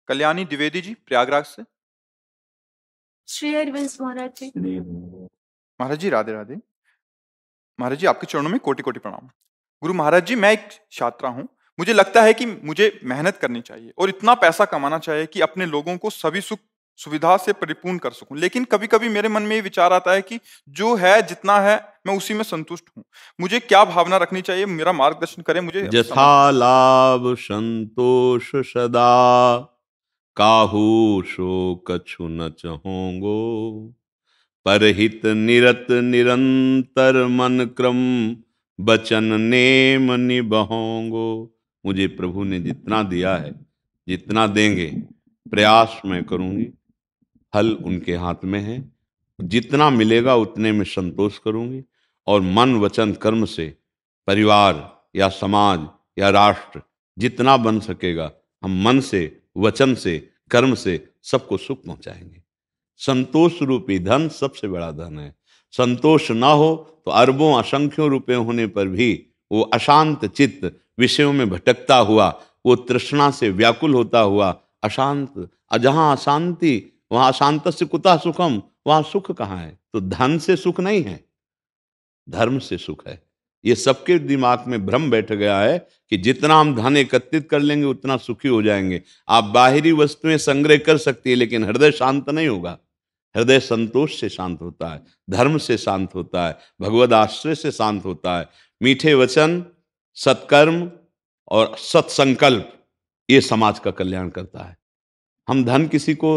कल्याणी द्विवेदी जी प्रयागराज से। श्री हरिवंश महाराज जी। महाराज जी राधे राधे। महाराज जी आपके चरणों में कोटि कोटि प्रणाम। गुरु महाराज जी मैं एक छात्रा हूँ। मुझे लगता है कि मुझे मेहनत करनी चाहिए और इतना पैसा कमाना चाहिए कि अपने लोगों को सभी सुख सुविधा से परिपूर्ण कर सकूं। लेकिन कभी कभी मेरे मन में ये विचार आता है कि जो है जितना है मैं उसी में संतुष्ट हूँ। मुझे क्या भावना रखनी चाहिए, मेरा मार्गदर्शन करें। मुझे समझ जथा लाभ संतोष सदा, काहू शोक कछु न चहोंगो। परहित निरत निरंतर मन क्रम, बचन नेम निबहोंगो। मुझे प्रभु ने जितना दिया है, जितना देंगे, प्रयास मैं करूंगी, फल उनके हाथ में है। जितना मिलेगा उतने में संतोष करूंगी और मन वचन कर्म से परिवार या समाज या राष्ट्र जितना बन सकेगा, हम मन से वचन से कर्म से सबको सुख पहुंचाएंगे। संतोष रूपी धन सबसे बड़ा धन है। संतोष ना हो तो अरबों असंख्यों रुपए होने पर भी वो अशांत चित्त विषयों में भटकता हुआ, वो तृष्णा से व्याकुल होता हुआ अशांत, जहां अशांति वहां अशांत से कुतः सुखम, वहां सुख कहाँ है? तो धन से सुख नहीं है, धर्म से सुख है। ये सबके दिमाग में भ्रम बैठ गया है कि जितना हम धन एकत्रित कर लेंगे उतना सुखी हो जाएंगे। आप बाहरी वस्तुएं संग्रह कर सकती है लेकिन हृदय शांत नहीं होगा। हृदय संतोष से शांत होता है, धर्म से शांत होता है, भगवद आश्रय से शांत होता है। मीठे वचन, सत्कर्म और सत्संकल्प, ये समाज का कल्याण करता है। हम धन किसी को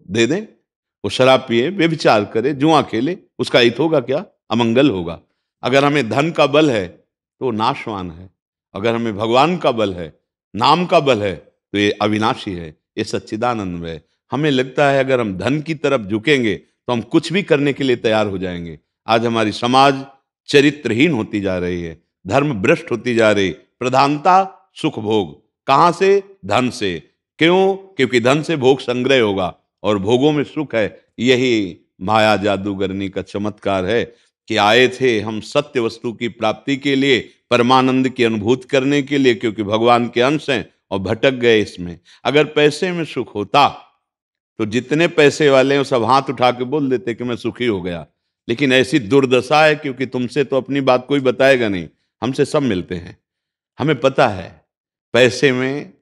दे दें, वो शराब पिए, व्यभिचार करे, जुआ खेले, उसका हित होगा क्या? अमंगल होगा। अगर हमें धन का बल है तो वो नाशवान है, अगर हमें भगवान का बल है, नाम का बल है, तो ये अविनाशी है, ये सच्चिदानंद है। हमें लगता है अगर हम धन की तरफ झुकेंगे तो हम कुछ भी करने के लिए तैयार हो जाएंगे। आज हमारी समाज चरित्रहीन होती जा रही है, धर्म भ्रष्ट होती जा रही। प्रधानता सुख भोग, कहां से? धन से। क्यों? क्योंकि धन से भोग संग्रह होगा और भोगों में सुख है। यही माया जादूगरनी का चमत्कार है कि आए थे हम सत्य वस्तु की प्राप्ति के लिए, परमानंद की अनुभूति करने के लिए, क्योंकि भगवान के अंश हैं, और भटक गए इसमें। अगर पैसे में सुख होता तो जितने पैसे वाले हैं सब हाथ उठा के बोल देते कि मैं सुखी हो गया। लेकिन ऐसी दुर्दशा है क्योंकि तुमसे तो अपनी बात कोई बताएगा नहीं, हमसे सब मिलते हैं। हमें पता है पैसे में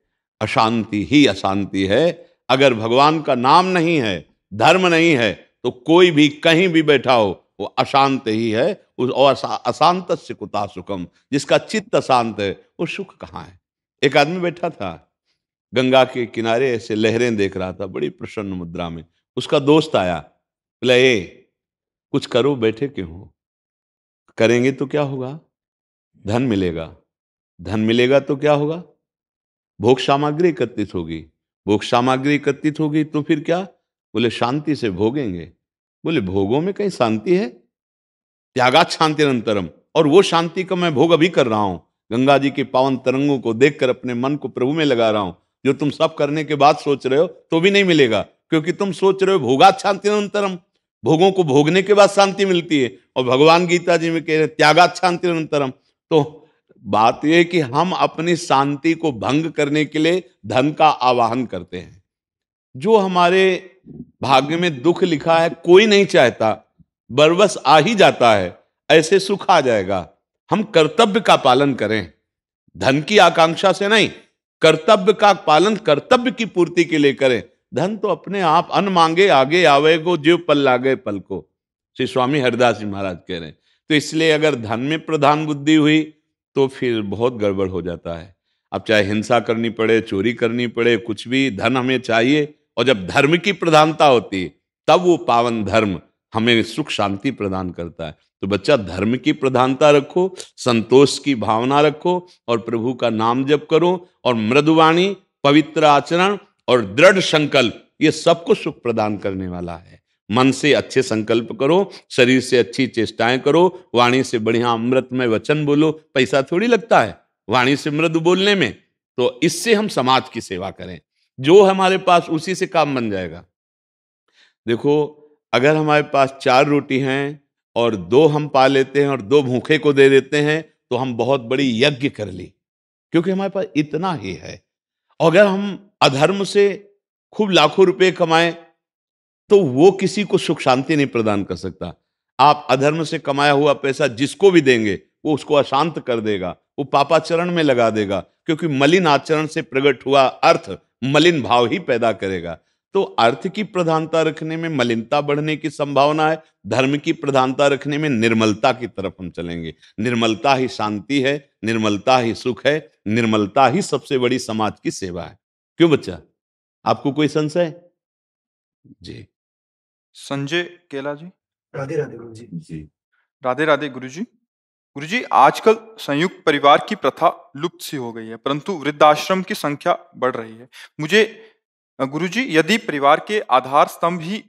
अशांति ही अशांति है। अगर भगवान का नाम नहीं है, धर्म नहीं है, तो कोई भी कहीं भी बैठा हो वो अशांत ही है। और अशांत से कुता सुखम, जिसका चित्त अशांत है वो सुख कहाँ है? एक आदमी बैठा था गंगा के किनारे, ऐसे लहरें देख रहा था बड़ी प्रसन्न मुद्रा में। उसका दोस्त आया, बोला ए कुछ करो, बैठे क्यों हो? करेंगे तो क्या होगा? धन मिलेगा। धन मिलेगा तो क्या होगा? भोग सामग्री एकत्रित होगी। भोग सामग्री एकत्रित होगी तो फिर क्या? बोले शांति से भोगेंगे। बोले भोगों में कहीं शांति है? त्यागात शांति निरंतरम, और वो शांति का मैं भोग अभी कर रहा हूं। गंगा जी के पावन तरंगों को देखकर अपने मन को प्रभु में लगा रहा हूं। जो तुम सब करने के बाद सोच रहे हो तो भी नहीं मिलेगा, क्योंकि तुम सोच रहे हो भोगात शांति निरंतरम, भोगों को भोगने के बाद शांति मिलती है। और भगवान गीता जी में कह रहे त्यागात शांति निरंतरम। तो बात यह कि हम अपनी शांति को भंग करने के लिए धन का आवाहन करते हैं। जो हमारे भाग्य में दुख लिखा है कोई नहीं चाहता, बरबस आ ही जाता है, ऐसे सुख आ जाएगा। हम कर्तव्य का पालन करें, धन की आकांक्षा से नहीं, कर्तव्य का पालन कर्तव्य की पूर्ति के लिए करें। धन तो अपने आप अन मांगे आगे आवेगो, जो पल लागे पल को, श्री स्वामी हरिदास जी महाराज कह रहे हैं। तो इसलिए अगर धन में प्रधान बुद्धि हुई तो फिर बहुत गड़बड़ हो जाता है। अब चाहे हिंसा करनी पड़े, चोरी करनी पड़े, कुछ भी, धन हमें चाहिए। और जब धर्म की प्रधानता होती है तब वो पावन धर्म हमें सुख शांति प्रदान करता है। तो बच्चा धर्म की प्रधानता रखो, संतोष की भावना रखो और प्रभु का नाम जप करो, और मृदुवाणी, पवित्र आचरण और दृढ़ संकल्प, ये सबको सुख प्रदान करने वाला है। मन से अच्छे संकल्प करो, शरीर से अच्छी चेष्टाएं करो, वाणी से बढ़िया अमृतमय वचन बोलो। पैसा थोड़ी लगता है वाणी से मृदु बोलने में। तो इससे हम समाज की सेवा करें, जो हमारे पास उसी से काम बन जाएगा। देखो, अगर हमारे पास 4 रोटी हैं और 2 हम पा लेते हैं और 2 भूखे को दे देते हैं तो हम बहुत बड़ी यज्ञ कर ली, क्योंकि हमारे पास इतना ही है। अगर हम अधर्म से खूब लाखों रुपए कमाए तो वो किसी को सुख शांति नहीं प्रदान कर सकता। आप अधर्म से कमाया हुआ पैसा जिसको भी देंगे वो उसको अशांत कर देगा, वो पापाचरण में लगा देगा, क्योंकि मलिन आचरण से प्रकट हुआ अर्थ मलिन भाव ही पैदा करेगा। तो अर्थ की प्रधानता रखने में मलिनता बढ़ने की संभावना है, धर्म की प्रधानता रखने में निर्मलता की तरफ हम चलेंगे। निर्मलता ही शांति है, निर्मलता ही सुख है, निर्मलता ही सबसे बड़ी समाज की सेवा है। क्यों बच्चा, आपको कोई संशय? जी संजय केला जी। राधे राधे गुरु जी। जी राधे राधे गुरुजी। गुरुजी, आजकल संयुक्त परिवार की प्रथा लुप्त सी हो गई है, परंतु वृद्धाश्रम की संख्या बढ़ रही है। मुझे गुरुजी, यदि परिवार के आधार स्तंभ ही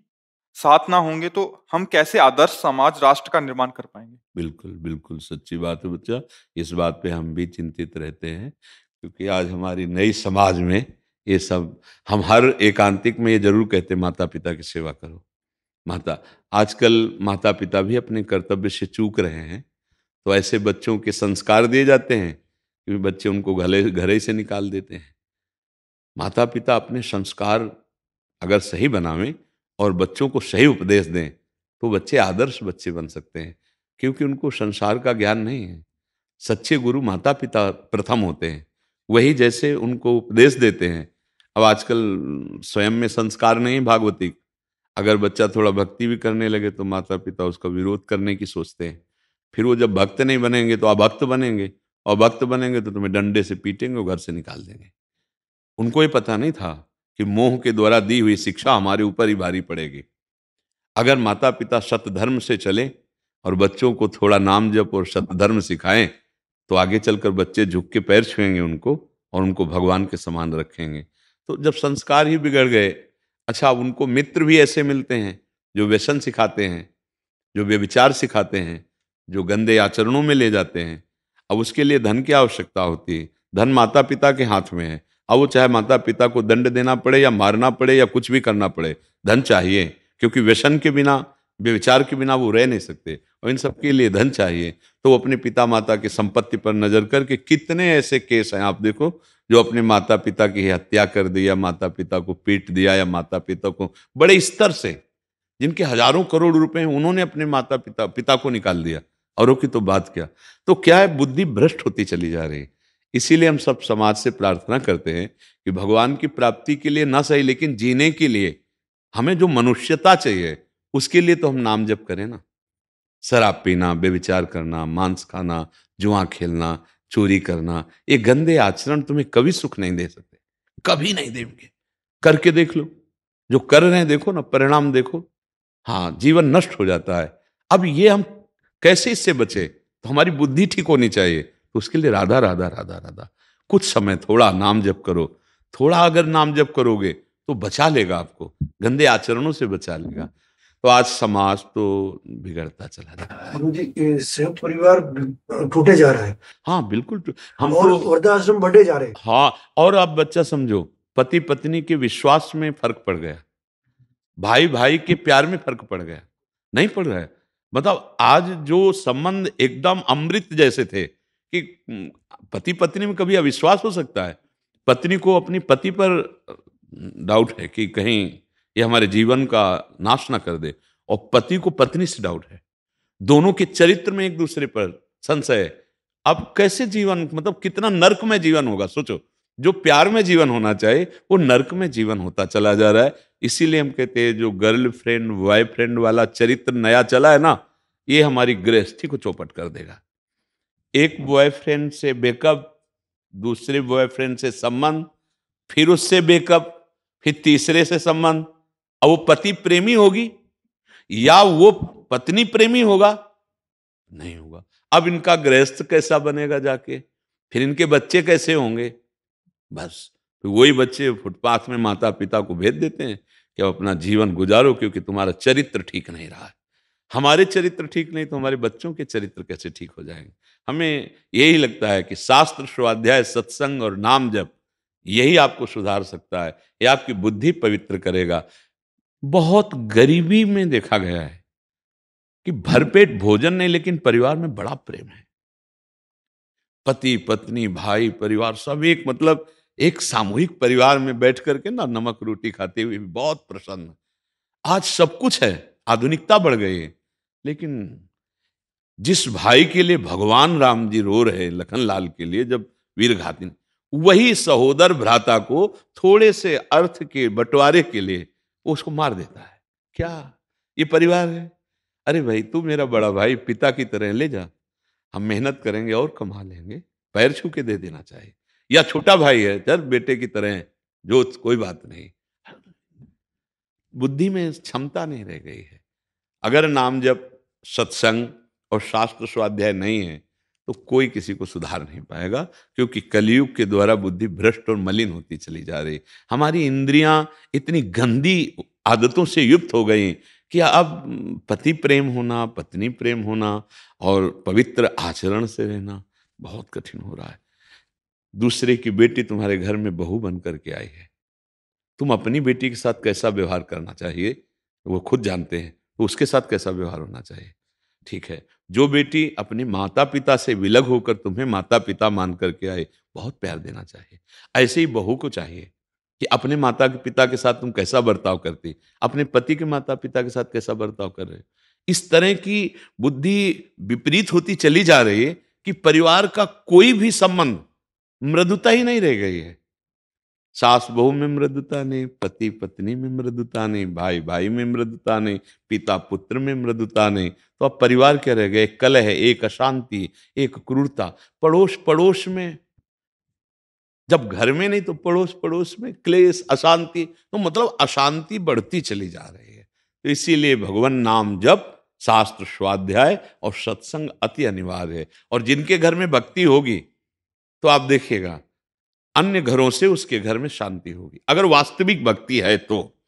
साथ ना होंगे तो हम कैसे आदर्श समाज राष्ट्र का निर्माण कर पाएंगे? बिल्कुल बिल्कुल सच्ची बात है बच्चा। इस बात पे हम भी चिंतित रहते हैं, क्योंकि आज हमारी नई समाज में ये सब, हम हर एकांतिक में ये जरूर कहते हैं माता पिता की सेवा करो। आजकल माता पिता भी अपने कर्तव्य से चूक रहे हैं, तो ऐसे बच्चों के संस्कार दिए जाते हैं कि बच्चे उनको घरे से निकाल देते हैं। माता पिता अपने संस्कार अगर सही बनावें और बच्चों को सही उपदेश दें तो बच्चे आदर्श बच्चे बन सकते हैं, क्योंकि उनको संसार का ज्ञान नहीं है। सच्चे गुरु माता पिता प्रथम होते हैं, वही जैसे उनको उपदेश देते हैं। अब आजकल स्वयं में संस्कार नहीं भागवती, अगर बच्चा थोड़ा भक्ति भी करने लगे तो माता पिता उसका विरोध करने की सोचते हैं। फिर वो जब भक्त नहीं बनेंगे तो अभक्त बनेंगे, और भक्त बनेंगे तो तुम्हें डंडे से पीटेंगे और घर से निकाल देंगे। उनको ये पता नहीं था कि मोह के द्वारा दी हुई शिक्षा हमारे ऊपर ही भारी पड़ेगी। अगर माता पिता सत्य धर्म से चले और बच्चों को थोड़ा नाम जप और सत्य धर्म सिखाएं तो आगे चलकर बच्चे झुक के पैर छुएंगे उनको और उनको भगवान के समान रखेंगे। तो जब संस्कार ही बिगड़ गए, अच्छा उनको मित्र भी ऐसे मिलते हैं जो व्यसन सिखाते हैं, जो व्यभिचार सिखाते हैं, जो गंदे आचरणों में ले जाते हैं। अब उसके लिए धन की आवश्यकता होती है, धन माता पिता के हाथ में है। अब वो चाहे माता पिता को दंड देना पड़े या मारना पड़े या कुछ भी करना पड़े, धन चाहिए, क्योंकि व्यसन के बिना, व्यभिचार के बिना वो रह नहीं सकते, और इन सबके लिए धन चाहिए। तो वो अपने पिता माता की संपत्ति पर नजर करके, कितने ऐसे केस हैं आप देखो, जो अपने माता पिता की हत्या कर दी, या माता पिता को पीट दिया, या माता पिता को बड़े स्तर से, जिनके हजारों करोड़ रुपए हैं, उन्होंने अपने माता पिता को निकाल दिया। औरों की तो बात क्या। तो क्या है, बुद्धि भ्रष्ट होती चली जा रही है। इसीलिए हम सब समाज से प्रार्थना करते हैं कि भगवान की प्राप्ति के लिए ना सही, लेकिन जीने के लिए हमें जो मनुष्यता चाहिए उसके लिए तो हम नाम जप करें ना। शराब पीना, बेविचार करना, मांस खाना, जुआ खेलना, चोरी करना, ये गंदे आचरण तुम्हें कभी सुख नहीं दे सकते, कभी नहीं देंगे। करके देख लो, जो कर रहे हैं देखो ना, परिणाम देखो। हाँ, जीवन नष्ट हो जाता है। अब ये हम कैसे इससे बचे? तो हमारी बुद्धि ठीक होनी चाहिए। तो उसके लिए राधा राधा राधा राधा, कुछ समय थोड़ा नाम जप करो। थोड़ा अगर नाम जप करोगे तो बचा लेगा आपको, गंदे आचरणों से बचा लेगा। तो आज समाज तो बिगड़ता चला जा रहा है। गुरु जी, ये संयुक्त परिवार टूटे जा रहा है। हाँ बिल्कुल, हम और तो वृद्धाश्रम बढ़े जा रहे हैं। हाँ, और आप बच्चा समझो, पति पत्नी के विश्वास में फर्क पड़ गया, भाई भाई के प्यार में फर्क पड़ गया, नहीं पड़ रहा है। मतलब आज जो संबंध एकदम अमृत जैसे थे, कि पति पत्नी में कभी अविश्वास हो सकता है? पत्नी को अपनी पति पर डाउट है कि कहीं ये हमारे जीवन का नाश ना कर दे, और पति को पत्नी से डाउट है। दोनों के चरित्र में एक दूसरे पर संशय है। अब कैसे जीवन, मतलब कितना नर्क में जीवन होगा, सोचो। जो प्यार में जीवन होना चाहिए वो नर्क में जीवन होता चला जा रहा है। इसीलिए हम कहते हैं जो गर्लफ्रेंड बॉयफ्रेंड वाला चरित्र नया चला है ना, ये हमारी गृहस्थी को चौपट कर देगा। एक बॉयफ्रेंड से ब्रेकअप, दूसरे बॉयफ्रेंड से संबंध, फिर उससे ब्रेकअप, फिर तीसरे से संबंध। अब वो पति प्रेमी होगी या वो पत्नी प्रेमी होगा? नहीं होगा। अब इनका गृहस्थ कैसा बनेगा जाके, फिर इनके बच्चे कैसे होंगे? बस तो वही बच्चे फुटपाथ में माता पिता को भेज देते हैं कि अब अपना जीवन गुजारो, क्योंकि तुम्हारा चरित्र ठीक नहीं रहा है। हमारे चरित्र ठीक नहीं तो हमारे बच्चों के चरित्र कैसे ठीक हो जाएंगे? हमें यही लगता है कि शास्त्र, स्वाध्याय, सत्संग और नाम जप, यही आपको सुधार सकता है, ये आपकी बुद्धि पवित्र करेगा। बहुत गरीबी में देखा गया है कि भरपेट भोजन नहीं, लेकिन परिवार में बड़ा प्रेम है। पति पत्नी भाई परिवार सब एक, मतलब एक सामूहिक परिवार में बैठ करके ना नमक रोटी खाते हुए भी बहुत प्रसन्न। आज सब कुछ है, आधुनिकता बढ़ गई है, लेकिन जिस भाई के लिए भगवान राम जी रो रहे लखनलाल के लिए जब वीर घाती, वही सहोदर भ्राता को थोड़े से अर्थ के बंटवारे के लिए वो उसको मार देता है। क्या ये परिवार है? अरे भाई तू मेरा बड़ा भाई, पिता की तरह ले जा, हम मेहनत करेंगे और कमा लेंगे, पैर छू के दे देना चाहिए। या छोटा भाई है, चल बेटे की तरह जो कोई बात नहीं। बुद्धि में क्षमता नहीं रह गई है। अगर नाम जप, सत्संग और शास्त्र स्वाध्याय नहीं है तो कोई किसी को सुधार नहीं पाएगा, क्योंकि कलयुग के द्वारा बुद्धि भ्रष्ट और मलिन होती चली जा रही। हमारी इंद्रियां इतनी गंदी आदतों से युक्त हो गई कि अब पति प्रेम होना, पत्नी प्रेम होना और पवित्र आचरण से रहना बहुत कठिन हो रहा है। दूसरे की बेटी तुम्हारे घर में बहू बन करके आई है, तुम अपनी बेटी के साथ कैसा व्यवहार करना चाहिए वो खुद जानते हैं, तो उसके साथ कैसा व्यवहार होना चाहिए। ठीक है, जो बेटी अपने माता पिता से विलग होकर तुम्हें माता पिता मान करके आए, बहुत प्यार देना चाहिए। ऐसे ही बहू को चाहिए कि अपने माता पिता के साथ तुम कैसा बर्ताव करती, अपने पति के माता पिता के साथ कैसा बर्ताव कर रहे। इस तरह की बुद्धि विपरीत होती चली जा रही है कि परिवार का कोई भी संबंध, मृदुता ही नहीं रह गई है। सास बहू में मृदुता नहीं, पति पत्नी में मृदुता नहीं, भाई भाई में मृदुता नहीं, पिता पुत्र में मृदुता नहीं। तो अब परिवार क्या रह गए? एक कलह है, एक अशांति, एक क्रूरता। पड़ोस पड़ोस में, जब घर में नहीं तो पड़ोस पड़ोस में क्लेश, अशांति। तो मतलब अशांति बढ़ती चली जा रही है। तो इसीलिए भगवान नाम जप, शास्त्र स्वाध्याय और सत्संग अति अनिवार्य है। और जिनके घर में भक्ति होगी तो आप देखिएगा अन्य घरों से उसके घर में शांति होगी। अगर वास्तविक भक्ति है तो,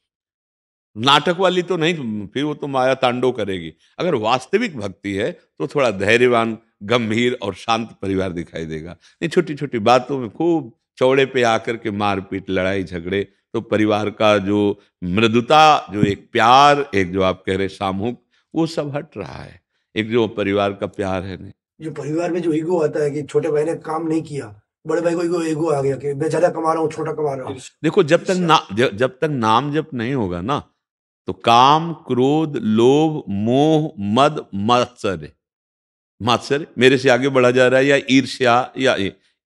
नाटक वाली तो नहीं, फिर वो तो माया तांडव करेगी। अगर वास्तविक भक्ति है तो थोड़ा धैर्यवान, गंभीर और शांत परिवार दिखाई देगा। नहीं छोटी छोटी बातों में खूब चौड़े पे आकर के मारपीट, लड़ाई झगड़े, तो परिवार का जो मृदुता, जो एक प्यार, एक जो आप कह रहे सामूहिक, वो सब हट रहा है। एक जो परिवार का प्यार है नहीं, जो परिवार में जो ईगो आता है कि छोटे भाई ने काम नहीं किया, बड़े भाई को ईगो आ गया कि मैं ज्यादा कमा रहा हूँ, छोटा कमा रहा हूँ। देखो जब तक नाम जप नहीं होगा ना, तो काम, क्रोध, लोभ, मोह, मद, मात्सर्य, मेरे से आगे बढ़ा जा रहा है, या ईर्ष्या, या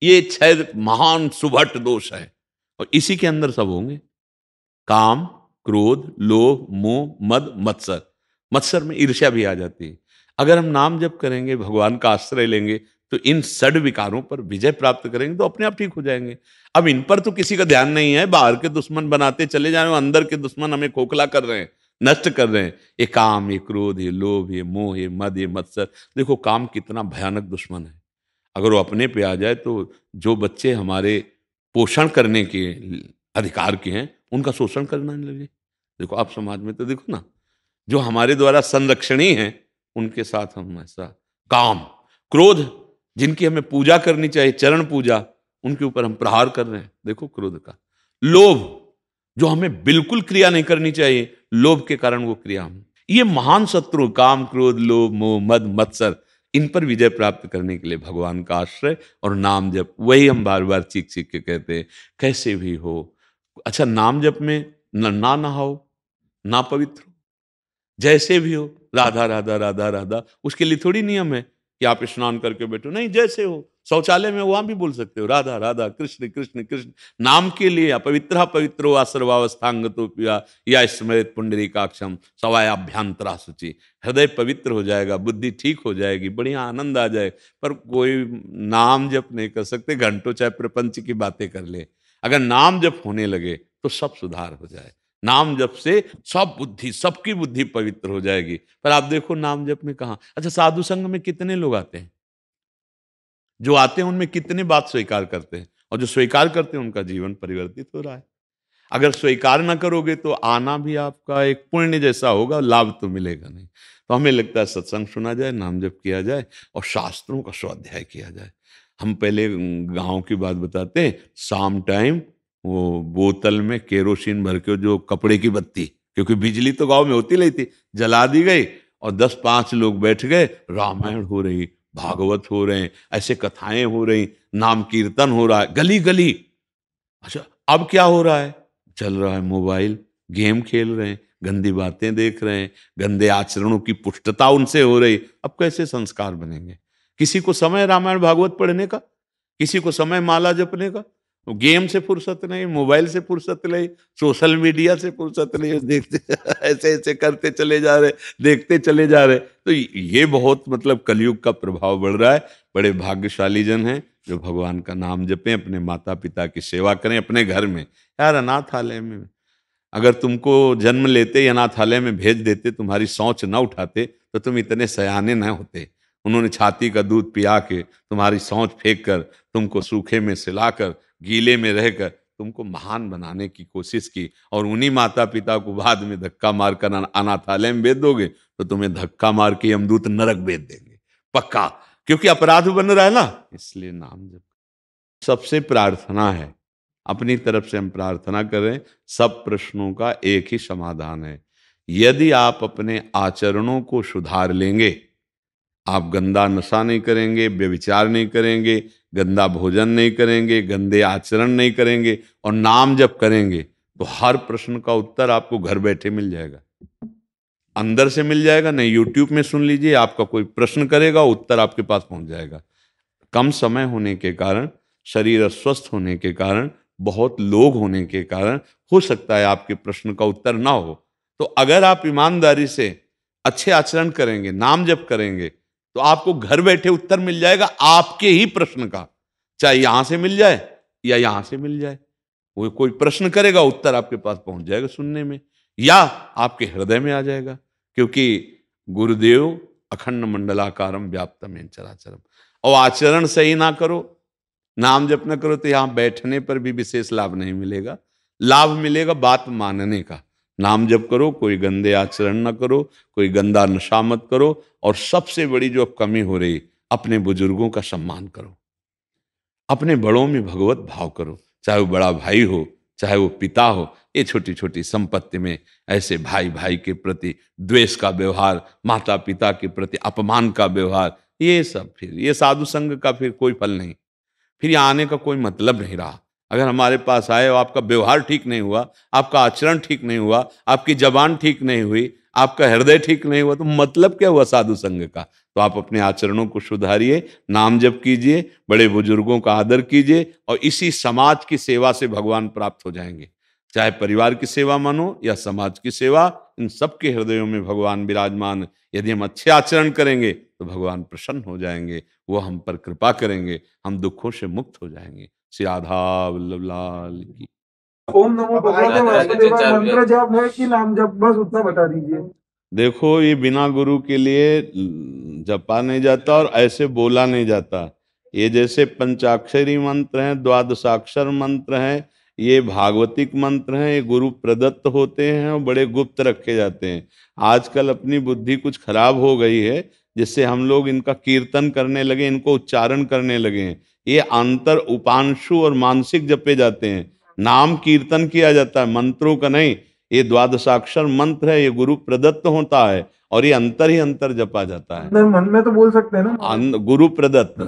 ये 6 महान सुभट दोष है, और इसी के अंदर सब होंगे। काम, क्रोध, लोभ, मोह, मद, मत्सर। मत्सर में ईर्ष्या भी आ जाती है। अगर हम नाम जप करेंगे, भगवान का आश्रय लेंगे, तो इन 6 विकारों पर विजय प्राप्त करेंगे, तो अपने आप ठीक हो जाएंगे। अब इन पर तो किसी का ध्यान नहीं है, बाहर के दुश्मन बनाते चले जा रहे हैं, अंदर के दुश्मन हमें खोखला कर रहे हैं, नष्ट कर रहे हैं। ये काम, ये क्रोध, ये लोभ, ये मोह, ये मद, ये मत्सर। देखो काम कितना भयानक दुश्मन है। अगर वो अपने पे आ जाए तो जो बच्चे हमारे पोषण करने के अधिकार के हैं, उनका शोषण करना नहीं लगे। देखो आप समाज में तो देखो ना, जो हमारे द्वारा संरक्षणीय हैं उनके साथ हम ऐसा। काम, क्रोध, जिनकी हमें पूजा करनी चाहिए, चरण पूजा, उनके ऊपर हम प्रहार कर रहे हैं, देखो क्रोध का। लोभ, जो हमें बिल्कुल क्रिया नहीं करनी चाहिए, लोभ के कारण वो क्रिया हम। ये महान शत्रु काम, क्रोध, लोभ, मोह, मद, मत्सर, इन पर विजय प्राप्त करने के लिए भगवान का आश्रय और नाम जप, वही हम बार बार चीख चीख के कहते हैं। कैसे भी हो, अच्छा नाम जप में ना नहाओ, ना पवित्र हो, जैसे भी हो, राधा राधा राधा राधा, उसके लिए थोड़ी नियम है कि आप स्नान करके बैठो, नहीं जैसे हो। शौचालय में वहां भी बोल सकते हो राधा राधा, कृष्ण कृष्ण कृष्ण। नाम के लिए अपवित्र पवित्रो सर्वावस्थांगतो पिया या स्मृत पुंडरीकाक्षम सवायाभ्यांतरा शुचि। हृदय पवित्र हो जाएगा, बुद्धि ठीक हो जाएगी, बढ़िया आनंद आ जाए। पर कोई नाम जप नहीं कर सकते, घंटों चाहे प्रपंच की बातें कर ले। अगर नाम जप होने लगे तो सब सुधार हो जाए। नाम जप से सब बुद्धि, सबकी बुद्धि पवित्र हो जाएगी। पर आप देखो नाम जप में कहां, अच्छा साधु संघ में कितने लोग आते हैं, जो आते हैं उनमें कितने बात स्वीकार करते हैं, और जो स्वीकार करते हैं उनका जीवन परिवर्तित हो रहा है। अगर स्वीकार ना करोगे तो आना भी आपका एक पुण्य जैसा होगा, लाभ तो मिलेगा नहीं। तो हमें लगता है सत्संग सुना जाए, नाम जप किया जाए और शास्त्रों का स्वाध्याय किया जाए। हम पहले गांव की बात बताते हैं, शाम टाइम वो बोतल में केरोसिन भर के, जो कपड़े की बत्ती, क्योंकि बिजली तो गांव में होती नहीं थी, जला दी गई और 10-5 लोग बैठ गए, रामायण हो रही, भागवत हो रहे हैं, ऐसे कथाएं हो रही, नाम कीर्तन हो रहा है गली गली। अच्छा, अब क्या हो रहा है? चल रहा है मोबाइल, गेम खेल रहे हैं, गंदी बातें देख रहे हैं, गंदे आचरणों की पुष्टता उनसे हो रही। अब कैसे संस्कार बनेंगे? किसी को समय रामायण भागवत पढ़ने का, किसी को समय माला जपने का, गेम से फुर्सत नहीं, मोबाइल से फुर्सत नहीं, सोशल मीडिया से फुर्सत नहीं, देखते ऐसे ऐसे करते चले जा रहे, देखते चले जा रहे। तो ये बहुत मतलब कलयुग का प्रभाव बढ़ रहा है। बड़े भाग्यशाली जन हैं जो भगवान का नाम जपें, अपने माता पिता की सेवा करें अपने घर में। यार अनाथालय में अगर तुमको जन्म लेते ही अनाथालय में भेज देते, तुम्हारी सोच न उठाते, तो तुम इतने सयाने न होते। उन्होंने छाती का दूध पिया के तुम्हारी सोच फेंक कर, तुमको सूखे में सिलाकर, गीले में रहकर तुमको महान बनाने की कोशिश की, और उन्हीं माता पिता को बाद में धक्का मारकर अनाथालय में भेज दोगे, तो तुम्हें धक्का मार के यमदूत नरक भेज देंगे पक्का, क्योंकि अपराध बन रहा है ना। इसलिए नाम जप सबसे प्रार्थना है, अपनी तरफ से हम प्रार्थना करें। सब प्रश्नों का एक ही समाधान है, यदि आप अपने आचरणों को सुधार लेंगे, आप गंदा नशा नहीं करेंगे, व्यभिचार नहीं करेंगे, गंदा भोजन नहीं करेंगे, गंदे आचरण नहीं करेंगे, और नाम जप करेंगे, तो हर प्रश्न का उत्तर आपको घर बैठे मिल जाएगा, अंदर से मिल जाएगा। नहीं, यूट्यूब में सुन लीजिए, आपका कोई प्रश्न करेगा, उत्तर आपके पास पहुंच जाएगा। कम समय होने के कारण, शरीर अस्वस्थ होने के कारण, बहुत लोग होने के कारण हो सकता है आपके प्रश्न का उत्तर ना हो। तो अगर आप ईमानदारी से अच्छे आचरण करेंगे, नाम जप करेंगे, तो आपको घर बैठे उत्तर मिल जाएगा आपके ही प्रश्न का, चाहे यहां से मिल जाए या यहां से मिल जाए। वो कोई प्रश्न करेगा, उत्तर आपके पास पहुंच जाएगा सुनने में, या आपके हृदय में आ जाएगा, क्योंकि गुरुदेव अखंड मंडलाकारम व्याप्तम येन चराचरम। और आचरण सही ना करो, नाम जप न करो, तो यहां बैठने पर भी विशेष लाभ नहीं मिलेगा। लाभ मिलेगा बात मानने का। नाम जप करो, कोई गंदे आचरण न करो, कोई गंदा नशा मत करो, और सबसे बड़ी जो अब कमी हो रही, अपने बुजुर्गों का सम्मान करो, अपने बड़ों में भगवत भाव करो, चाहे वो बड़ा भाई हो, चाहे वो पिता हो। ये छोटी छोटी संपत्ति में ऐसे भाई भाई के प्रति द्वेष का व्यवहार, माता पिता के प्रति अपमान का व्यवहार, ये सब फिर ये साधु संग का फिर कोई फल नहीं, फिर यहाँ आने का कोई मतलब नहीं रहा। अगर हमारे पास आए और आपका व्यवहार ठीक नहीं हुआ, आपका आचरण ठीक नहीं हुआ, आपकी जबान ठीक नहीं हुई, आपका हृदय ठीक नहीं हुआ, तो मतलब क्या हुआ साधु संग का? तो आप अपने आचरणों को सुधारिए, नाम जप कीजिए, बड़े बुजुर्गों का आदर कीजिए, और इसी समाज की सेवा से भगवान प्राप्त हो जाएंगे। चाहे परिवार की सेवा मानो या समाज की सेवा, इन सबके हृदयों में भगवान विराजमान। यदि हम अच्छे आचरण करेंगे तो भगवान प्रसन्न हो जाएंगे, वो हम पर कृपा करेंगे, हम दुखों से मुक्त हो जाएंगे। श्री राधा वल्लभ लाल की। ओम नमो भगवते वासुदेवाय मंत्र जप है कि नाम जप, बस उतना बता दीजिए। देखो, ये बिना गुरु के लिए जपा नहीं जाता और ऐसे बोला नहीं जाता। ये जैसे पंचाक्षरी मंत्र हैं, द्वादशाक्षर मंत्र हैं, ये भागवतिक मंत्र हैं, ये गुरु प्रदत्त होते हैं और बड़े गुप्त रखे जाते हैं। आजकल अपनी बुद्धि कुछ खराब हो गई है, जिससे हम लोग इनका कीर्तन करने लगे, इनको उच्चारण करने लगे हैं। ये अंतर उपांशु और मानसिक जपे जाते हैं, नाम कीर्तन किया जाता है, मंत्रों का नहीं। ये द्वादशाक्षर मंत्र है, ये गुरु प्रदत्त होता है, और ये अंतर ही अंतर जपा जाता है। मन में तो बोल सकते हैं ना, गुरु प्रदत्त,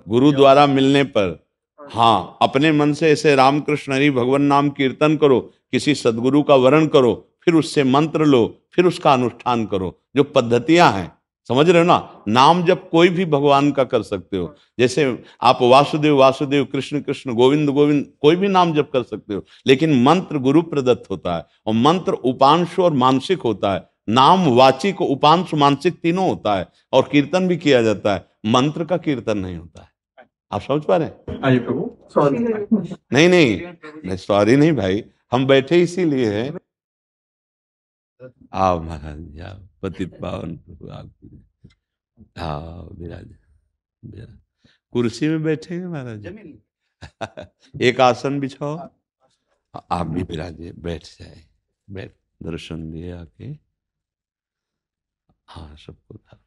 गुरु द्वारा मिलने पर। हाँ, अपने मन से ऐसे रामकृष्ण हरि भगवान नाम कीर्तन करो, किसी सदगुरु का वर्ण करो, फिर उससे मंत्र लो, फिर उसका अनुष्ठान करो, जो पद्धतियां हैं। समझ रहे हो ना? नाम जब कोई भी भगवान का कर सकते हो, जैसे आप वासुदेव वासुदेव, कृष्ण कृष्ण, गोविंद गोविंद, कोई भी नाम जप कर सकते हो, लेकिन मंत्र गुरु प्रदत्त होता है, और मंत्र उपांशु और मानसिक होता है। नाम वाचिक, उपांशु, मानसिक तीनों होता है, और कीर्तन भी किया जाता है, मंत्र का कीर्तन नहीं होता है। आप समझ पा रहे हैं? आइए प्रभु, सॉरी। नहीं नहीं, सॉरी नहीं भाई, हम बैठे इसीलिए हैं। आओ महाराज जी, आओ, पतित पावन प्रभु आपकी। आओ विराज, कुर्सी में बैठेंगे महाराज जी। एक आसन बिछाओ, आप भी विराजिए, बैठ जाए, बैठ, दर्शन दिए आके। हाँ, सबको था।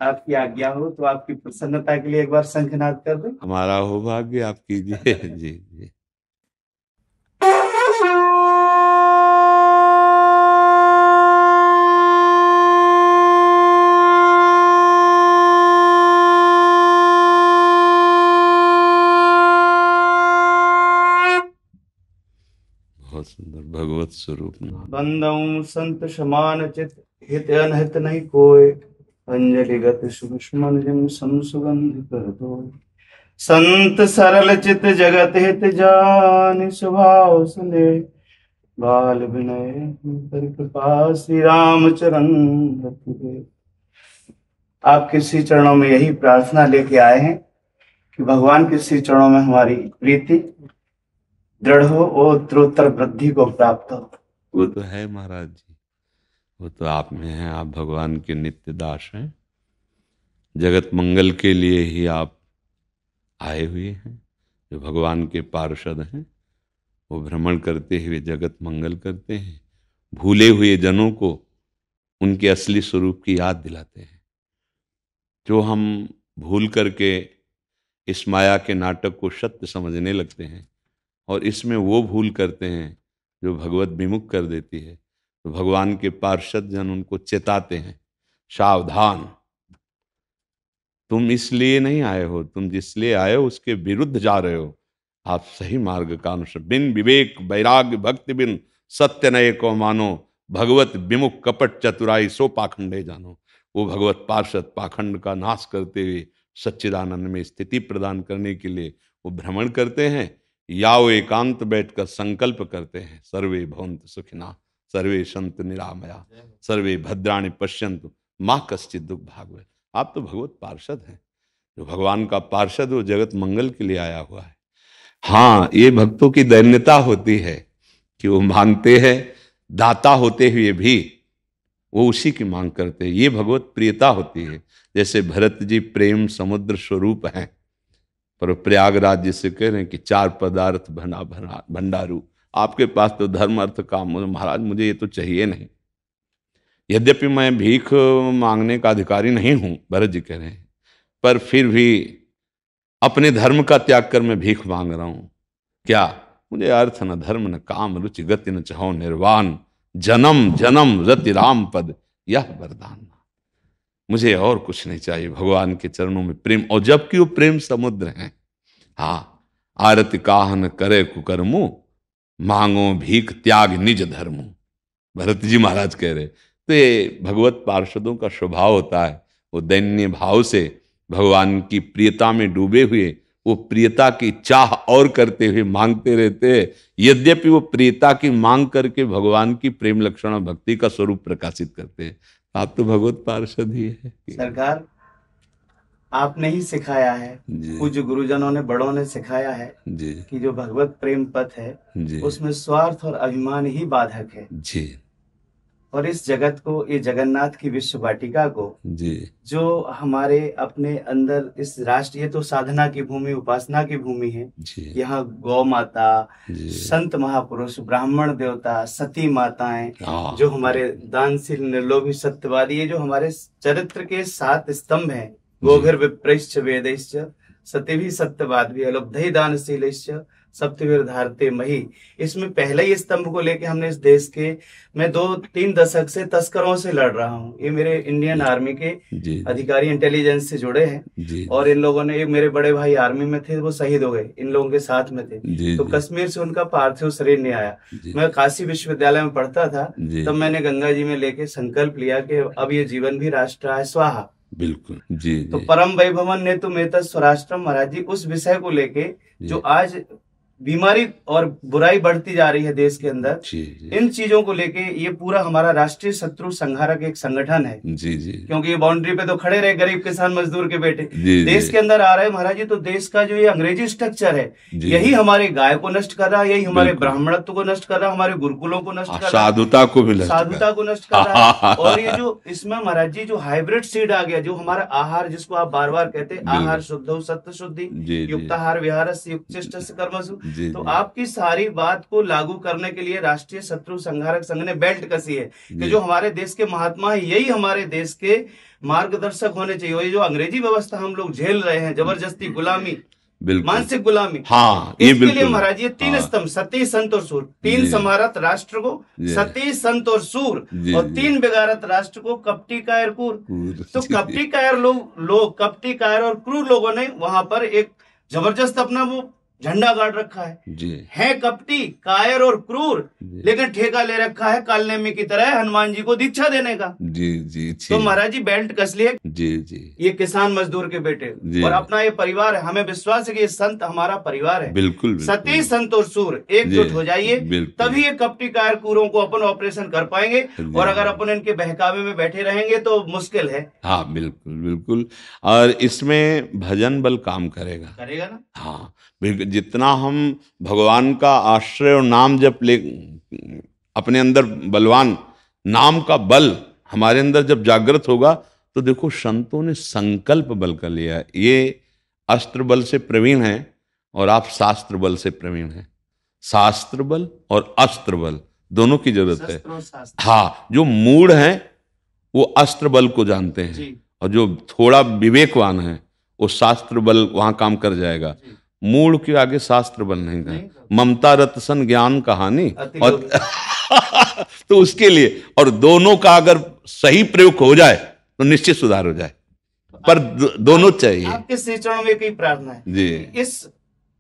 आपकी आज्ञा हो तो आपकी प्रसन्नता के लिए एक बार शंखनाद कर दें। हमारा हो भाग्य, आप कीजिए। जी जी। बहुत सुंदर भगवत स्वरूप नाम। बंदऊ संत समान चित हित अनहित नहीं कोय, अंजलिगत सुषमन जिन सम सुगंध कर दो। संत सरल चित जगत हित जान, स्वभाव सुने बाल विनय कर कृपा, श्री राम चरण रति दे। आपके श्री चरणों में यही प्रार्थना लेके आए हैं कि भगवान के श्री चरणों में हमारी प्रीति दृढ़ हो और उत्तरोत्तर वृद्धि को प्राप्त हो। वो तो है महाराज जी, वो तो आप में है। आप भगवान के नित्य दास हैं, जगत मंगल के लिए ही आप आए हुए हैं। जो भगवान के पार्षद हैं वो भ्रमण करते हुए जगत मंगल करते हैं, भूले हुए जनों को उनके असली स्वरूप की याद दिलाते हैं। जो हम भूल करके इस माया के नाटक को सत्य समझने लगते हैं और इसमें वो भूल करते हैं जो भगवत विमुख कर देती है, तो भगवान के पार्षद जन उनको चेताते हैं, सावधान, तुम इसलिए नहीं आए हो, तुम जिसलिए आए हो उसके विरुद्ध जा रहे हो। आप सही मार्ग का अनुसरण, बिन विवेक वैराग्य भक्ति बिन सत्य नये को मानो, भगवत विमुख कपट चतुराई सो पाखंडे जानो। वो भगवत पार्षद पाखंड का नाश करते हुए सच्चिदानंद में स्थिति प्रदान करने के लिए वो भ्रमण करते हैं, या वो एकांत बैठकर संकल्प करते हैं, सर्वे भवन्तु सुखिनः सर्वे सन्तु निरामया सर्वे भद्राणि पश्यन्तु माँ कश्चित् दुख भाग्। आप तो भगवत पार्षद हैं, जो भगवान का पार्षद वो जगत मंगल के लिए आया हुआ है। हाँ, ये भक्तों की दैन्यता होती है कि वो मांगते हैं, दाता होते हुए भी वो उसी की मांग करते हैं। ये भगवत प्रियता होती है। जैसे भरत जी प्रेम समुद्र स्वरूप हैं, पर प्रयागराज जिसे कह रहे हैं कि चार पदार्थ भंडारू, आपके पास तो धर्म अर्थ काम, महाराज मुझे ये तो चाहिए नहीं। यद्यपि मैं भीख मांगने का अधिकारी नहीं हूं, भरत जी कह रहे हैं, पर फिर भी अपने धर्म का त्याग कर मैं भीख मांग रहा हूं। क्या मुझे अर्थ न धर्म न काम रुचि गति न चाहो निर्वाण, जन्म जन्म रति राम पद यह वरदान। मुझे और कुछ नहीं चाहिए, भगवान के चरणों में प्रेम, और जबकि वो प्रेम समुद्र है। हाँ, आरति काहन करे कुकर्मो, मांगो भीख त्याग निज धर्मो, भरत जी महाराज कह रहे। तो ये भगवत पार्षदों का स्वभाव होता है, वो दैन्य भाव से भगवान की प्रियता में डूबे हुए वो प्रियता की चाह और करते हुए मांगते रहते हैं। यद्यपि वो प्रियता की मांग करके भगवान की प्रेम लक्षण और भक्ति का स्वरूप प्रकाशित करते हैं। आप तो भगवत पार्षद ही है सरकार, आपने ही सिखाया है, पूज्य गुरुजनों ने बड़ों ने सिखाया है जी कि जो भगवत प्रेम पथ है जी उसमें स्वार्थ और अभिमान ही बाधक है जी और इस जगत को, ये जगन्नाथ की विश्व वाटिका को जी जो हमारे अपने अंदर इस राष्ट्र, ये तो साधना की भूमि, उपासना की भूमि है। जी यहाँ गौ माता, जी संत महापुरुष, ब्राह्मण देवता, सती माताएं, हाँ, जो हमारे दानशील निर्लोभी सत्यवादी, ये जो हमारे चरित्र के 7 स्तंभ हैं, गोभिर विप्रैश्च वेदैश्च सतिभिः सत्यवादिभिः लब्धैः दानशीलैश्च सप्तवीर धारते मही। इसमें पहले ही स्तंभ को लेके हमने इस देश के, मैं 2-3 दशक से तस्करों से लड़ रहा हूँ। ये मेरे इंडियन आर्मी के अधिकारी इंटेलिजेंस से जुड़े हैं और इन लोगों ने, एक मेरे बड़े भाई आर्मी में थे, वो शहीद हो गए, इन लोगों के साथ में थे। तो कश्मीर से उनका पार्थिव शरीर नहीं आया। मैं काशी विश्वविद्यालय में पढ़ता था, तब मैंने गंगा जी में लेके संकल्प लिया कि अब ये जीवन भी राष्ट्र है स्वाहा। बिल्कुल जी। तो परम वैभवन ने तो मेता स्वराष्ट्रम, महाराज जी उस विषय को लेके जो आज बीमारी और बुराई बढ़ती जा रही है देश के अंदर, इन चीजों को लेके ये पूरा हमारा राष्ट्रीय शत्रु संहारक एक संगठन है। जी जी। क्योंकि ये बाउंड्री पे तो खड़े रहे गरीब किसान मजदूर के बेटे, देश के अंदर आ रहे हैं महाराज जी। तो देश का जो ये अंग्रेजी स्ट्रक्चर है, यही हमारे गाय को नष्ट कर रहा है, यही हमारे ब्राह्मणत्व को नष्ट कर रहा है, हमारे गुरुकुलों को नष्ट कर रहा है, साधुता को भी नष्ट कर रहा है। और ये जो इसमें महाराज जी जो हाइब्रिड सीड आ गया, जो हमारा आहार, जिसको आप बार बार कहते हैं, आहार शुद्ध सत्य शुद्धि युक्ताहार विहारस्य युक्तिष्ठस्य कर्मसु, तो आपकी सारी बात को लागू करने के लिए राष्ट्रीय शत्रु संहारक संघ ने बेल्ट कसी है कि जो हमारे देश के महात्मा है, यही हमारे देश के मार्गदर्शक होने चाहिए। ये जो अंग्रेजी व्यवस्था हम लोग झेल रहे हैं, जबरदस्ती गुलामी, मानसिक गुलामी, हाँ, इसके लिए महाराज ये 3 स्तंभ, सती संत और सूर, 3 समारत राष्ट्र को सती संत और सूर, और 3 बेगारत राष्ट्र को कपटी कायर क्रूर। तो कपटी कायर लोग कपटी कायर और क्रूर लोगों ने वहां पर एक जबरदस्त अपना वो झंडा गाड़ रखा जी है कपटी, कायर और क्रूर, जी लेकिन ठेका ले रखा है कालनेमी की तरह हनुमान जी को दीक्षा देने का। जी जी तो महाराज जी बेल्ट कस लिए, जी जी ये किसान मजदूर के बेटे जी। और अपना ये परिवार है, हमें विश्वास है कि ये संत हमारा परिवार है। बिल्कुल सती संत और सूर एकजुट जी, हो जाइए, बिल्कुल। तभी ये कपटी कायर कूरों को अपन ऑपरेशन कर पाएंगे। जी। और अगर अपन इनके बहकावे में बैठे रहेंगे तो मुश्किल है। हाँ बिल्कुल बिल्कुल। और इसमें भजन बल काम करेगा ना। हाँ बिल्कुल। जितना हम भगवान का आश्रय और नाम जप ले अपने अंदर बलवान नाम का बल हमारे अंदर जब जागृत होगा तो देखो संतों ने संकल्प बल का लिया है। ये अस्त्र बल से प्रवीण है और आप शास्त्र बल से प्रवीण हैं। शास्त्र बल और अस्त्र बल दोनों की जरूरत है। हाँ, जो मूढ़ हैं वो अस्त्र बल को जानते हैं और जो थोड़ा विवेकवान है वो शास्त्र बल वहां काम कर जाएगा। मूढ़ के आगे शास्त्र बल नहीं है। ममता रतसन ज्ञान कहानी और तो उसके लिए और दोनों का अगर सही प्रयोग हो जाए तो निश्चित सुधार हो जाए, पर दोनों चाहिए। आपके श्री चरणों में कई प्रार्थना है जी।